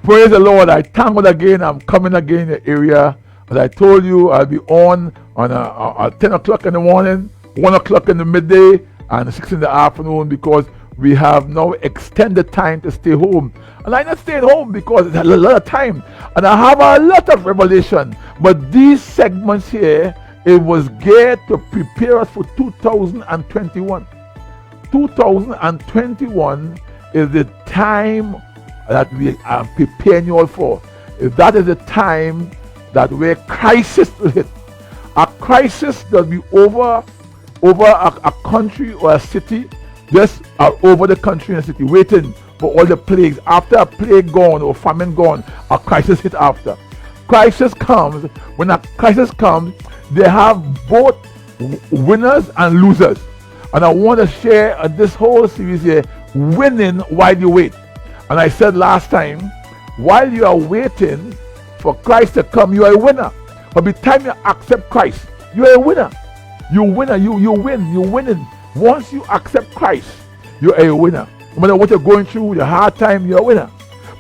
Praise the Lord. I thank God again. I'm coming again in the area. As I told you, I'll be on 10 o'clock in the morning, 1 o'clock in the midday, and 6 in the afternoon, because we have now extended time to stay home. And I'm not staying home because it's a lot of time. And I have a lot of revelation. But these segments here, it was geared to prepare us for 2021. 2021 is the time that we are preparing you all for. That is the time that where crisis will hit. A crisis that will be over a country or a city, just over the country and city, waiting for all the plagues. After a plague gone or famine gone, a crisis hit after. Crisis comes. When a crisis comes, they have both winners and losers. And I want to share this whole series here, winning while you wait. And I said last time, while you are waiting for Christ to come, you are a winner. But by the time you accept Christ, you are a winner. You winner, you win, you're winning. Once you accept Christ, you are a winner. No matter what you're going through, your hard time, you're a winner.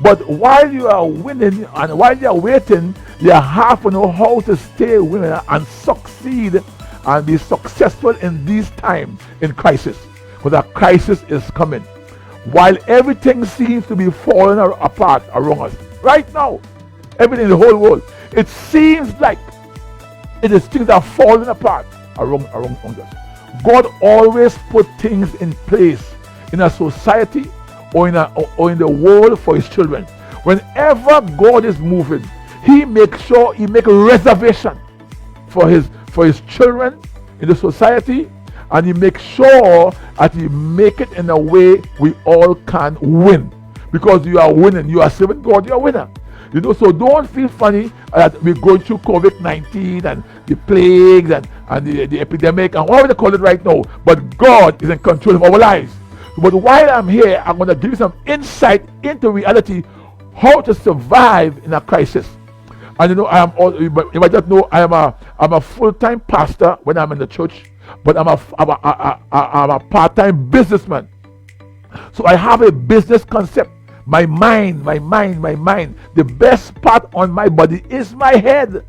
But while you are winning and while you are waiting, you have to know how to stay a winner and succeed and be successful in these times in crisis. Because a crisis is coming. While everything seems to be falling apart around us, right now, everything in the whole world, it seems like it is things that are falling apart around us. God always put things in place in a society or in the world for his children. Whenever God is moving, he makes sure he makes a reservation for his children in the society, and he makes sure that he make it in a way we all can win. Because you are winning, you are serving God, you are a winner. You know, so don't feel funny that we're going through COVID-19 and the plagues and the epidemic and whatever they call it right now. But God is in control of our lives. But while I'm here, I'm going to give you some insight into reality, how to survive in a crisis. And you know, you might just know I'm a full-time pastor when I'm in the church, but I'm a part-time businessman. So I have a business concept. My mind. The best part on my body is my head.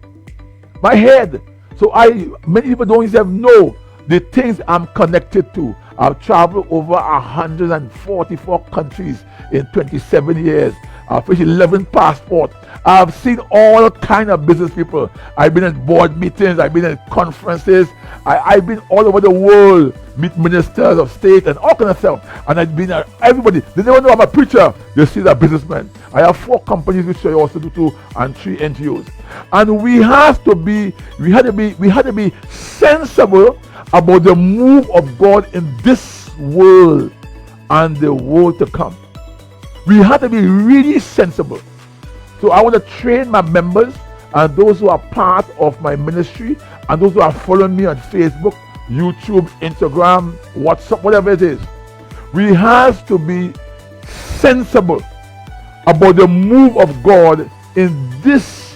My head. So many people don't even know the things I'm connected to. I've traveled over 144 countries in 27 years. I've finished 11 passports. I've seen all kind of business people. I've been at board meetings. I've been at conferences. I've been all over the world, meet ministers of state and all kind of stuff. And I've been at everybody. They never know I'm a preacher. They see that businessman. I have 4 companies which I also do too, and 3 NGOs. And we had to be sensible about the move of God in this world and the world to come. We have to be really sensible. So I want to train my members and those who are part of my ministry and those who are following me on Facebook, YouTube, Instagram, WhatsApp, whatever it is. We have to be sensible about the move of God in this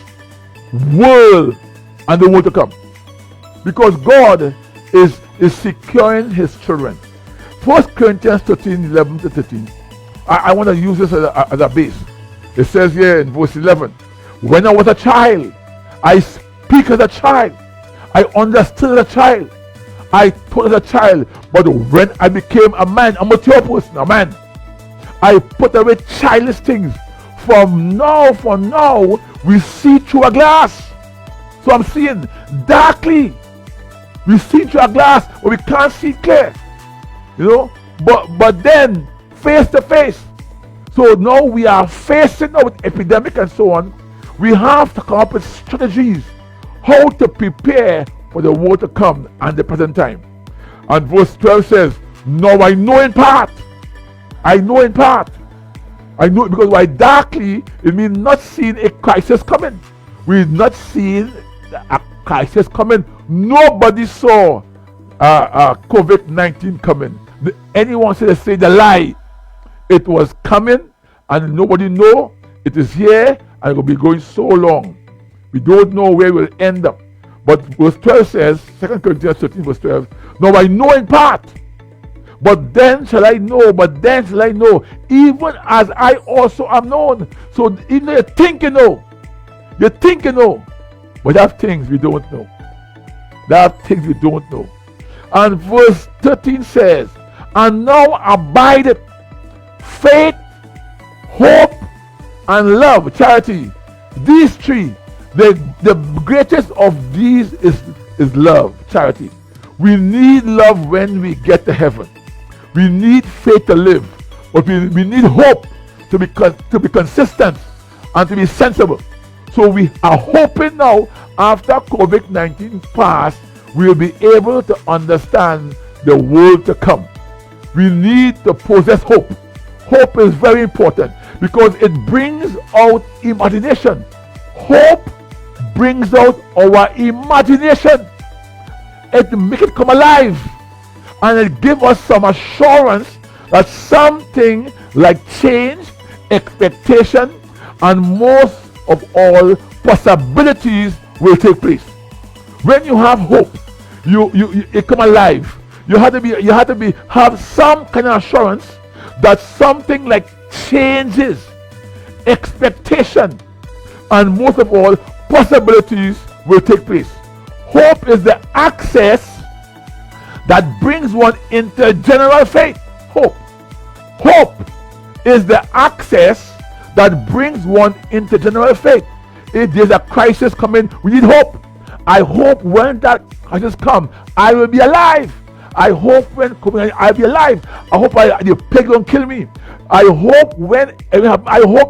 world and the world to come. Because God is securing his children. 1 Corinthians 13, 11 to 13. I want to use this as a base. It says here in verse 11, when I was a child, I speak as a child. I understood as a child. I thought as a child. But when I became a man, a mature person, a man, I put away childish things. For now, we see through a glass. So I'm seeing darkly. We see through a glass, but we can't see clear. You know? But then, face to face. So now we are facing with epidemic and so on. We have to come up with strategies how to prepare for the world to come and the present time. And verse 12 says, now I know in part. I know in part. I know because by darkly, it means not seeing a crisis coming. We're not seeing a crisis coming. Nobody saw COVID-19 coming. Anyone say the lie. It was coming and nobody know. It is here and it will be going so long. We don't know where it will end up. But verse 12 says, 2 Corinthians 13 verse 12, now I know in part, But then shall I know, even as I also am known. So even though you think you know, but there are things we don't know. And verse 13 says, and now abideth faith, hope, and love, charity. These three. The greatest of these is love, charity. We need love when we get to heaven. We need faith to live, but we need hope to be consistent and to be sensible. So we are hoping now, after COVID-19 pass, we'll be able to understand the world to come. We need to possess hope. Hope is very important because it brings out imagination. Hope brings out our imagination. It makes it come alive, and it gives us some assurance that something like change, expectation, and most of all possibilities will take place. When you have hope, it come alive. You have to have some kind of assurance that something like changes, expectation, and most of all possibilities will take place. Hope is the access that brings one into general faith. Hope is the access that brings one into general faith. If there's a crisis coming, we need hope. I hope when that crisis comes, I will be alive. I hope when I'll be alive. I hope the plague don't kill me. I hope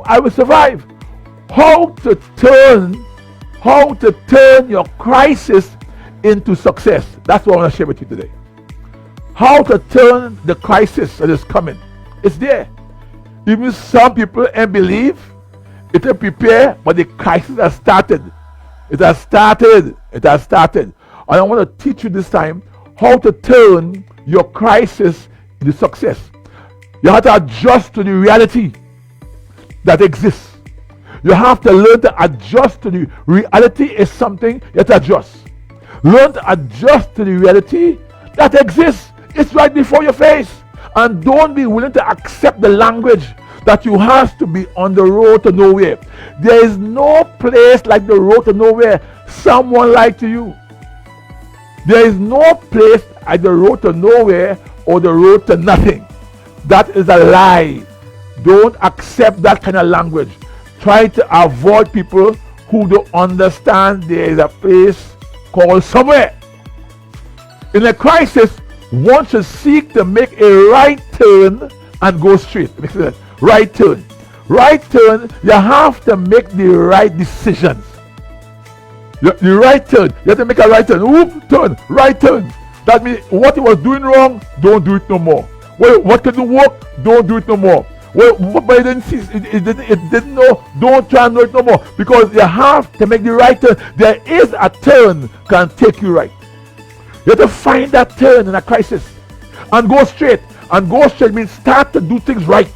I will survive. How to turn your crisis into success. That's what I want to share with you today. How to turn the crisis that is coming. It's there. Even some people and believe it will prepare, but the crisis has started. It has started. And I want to teach you this time how to turn your crisis into success. You have to adjust to the reality that exists. You have to learn to adjust to the reality is something you have to adjust. Learn to adjust to the reality that exists. It's right before your face. And don't be willing to accept the language that you have to be on the road to nowhere. There is no place like the road to nowhere. Someone lied to you. There is no place like the road to nowhere or the road to nothing. That is a lie. Don't accept that kind of language. Try to avoid people who don't understand there is a place called somewhere. In a crisis, one should seek to make a right turn and go straight. Right turn. You have to make the right decisions. The right turn. You have to make a right turn. Turn. Right turn. That means what you was doing wrong, don't do it no more. What can do work, don't do it no more. What it didn't see, it didn't know, don't try and know it no more. Because you have to make the right turn. There is a turn can take you right. You have to find that turn in a crisis and go straight. And go straight means start to do things right.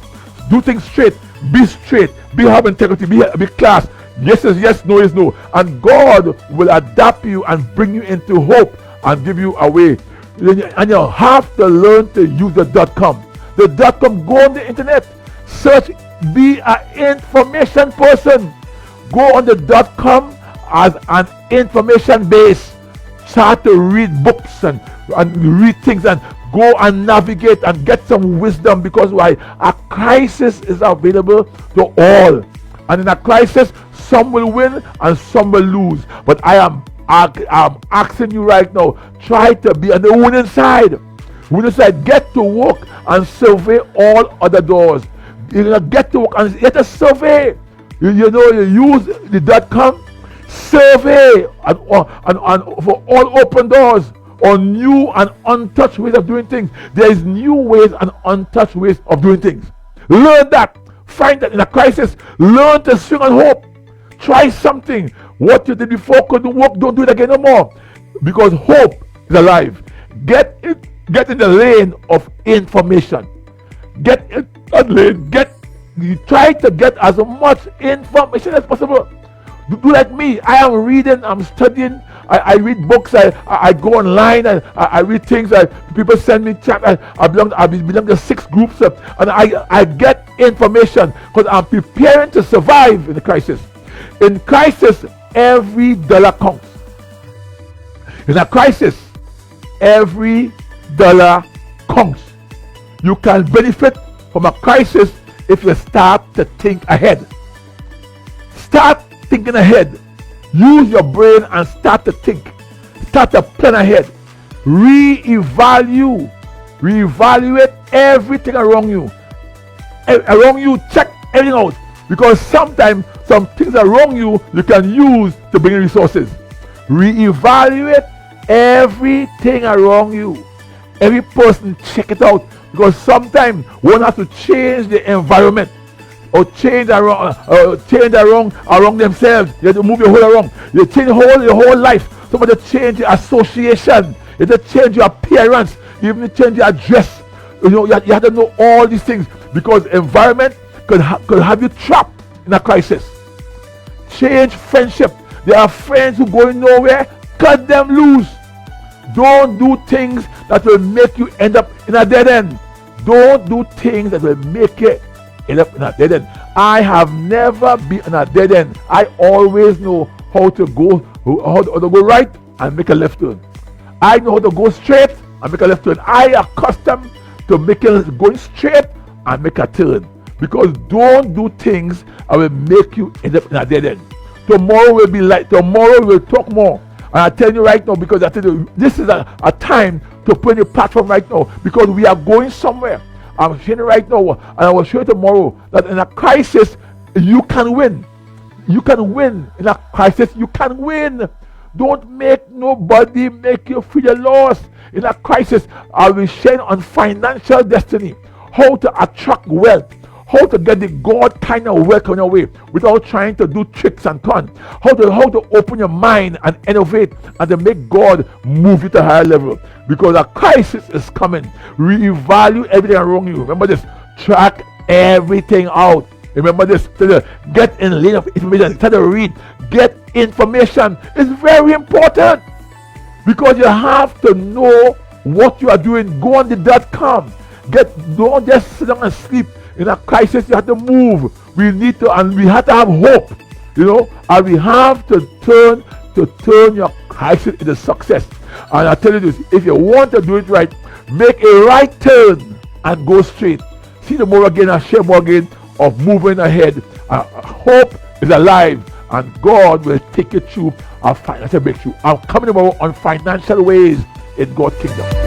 Do things straight. Be have integrity, be class. Yes is yes, no is no. And God will adapt you and bring you into hope and give you a way. And you have to learn to use the .com. The .com, go on the internet. Search, be an information person. Go on the .com as an information base. Start to read books and read things and go and navigate and get some wisdom, because why? A crisis is available to all. And in a crisis, some will win and some will lose. But I'm asking you right now, try to be on the winning side. Winning side, get to work and survey all other doors. Get to work and get a survey. You use the .com, survey and for all open doors or new and untouched ways of doing things. There is new ways and untouched ways of doing things. Learn that. Find that in a crisis. Learn to swing on hope. Try something. What you did before couldn't work, don't do it again no more. Because hope is alive. Get in the lane of information. Get in that lane. Try to get as much information as possible. Do like me. I am reading, I'm studying, I read books, I go online, and I read things, people send me chat, I belong to 6 groups, and I get information because I'm preparing to survive in the crisis. In crisis, every dollar counts. In a crisis, every dollar counts. You can benefit from a crisis if you start to think ahead. Start thinking ahead. Use your brain and start to think. Start to plan ahead. Reevaluate everything around you. Check everything out. Because sometimes some things around you can use to bring resources. Reevaluate everything around you. Every person, check it out. Because sometimes one has to change the environment or change around themselves. You have to move your whole around. You change your whole life. Somebody change your association. You have to change your appearance. You even change your dress. You have to know all these things because environment could have you trapped in a crisis. Change friendship. There are friends who going nowhere. Cut them loose. Don't do things that will make you end up in a dead end. Don't do things that will make you end up in a dead end. I have never been in a dead end. I always know how to go right and make a left turn. I know how to go straight and make a left turn. I am accustomed to going straight and make a turn. Because don't do things that will make you end up in a dead end. Tomorrow will be like, tomorrow we'll talk more. And I tell you right now, because I tell you, this is a time to put in a platform right now, because we are going somewhere. I'm sharing right now, and I will show you tomorrow that in a crisis, you can win. You can win. In a crisis, you can win. Don't make nobody make you feel lost. In a crisis, I will share on financial destiny, how to attract wealth, how to get the God kind of wealth on your way without trying to do tricks and cons. How to open your mind and innovate and to make God move you to a higher level. Because a crisis is coming. Reevaluate everything around you. Remember this. Track everything out. Remember this. Get in lane of information. Try to read. Get information. It's very important. Because you have to know what you are doing. Go on the .com. Don't just sit down and sleep. In a crisis, you have to move. We need to, and we have to have hope, and we have to turn your crisis into success. And I tell you this, if you want to do it right, make a right turn and go straight. See the more again and share more again of moving ahead. Hope is alive, and God will take you through a financial breakthrough. I'm coming tomorrow on financial ways in God's kingdom.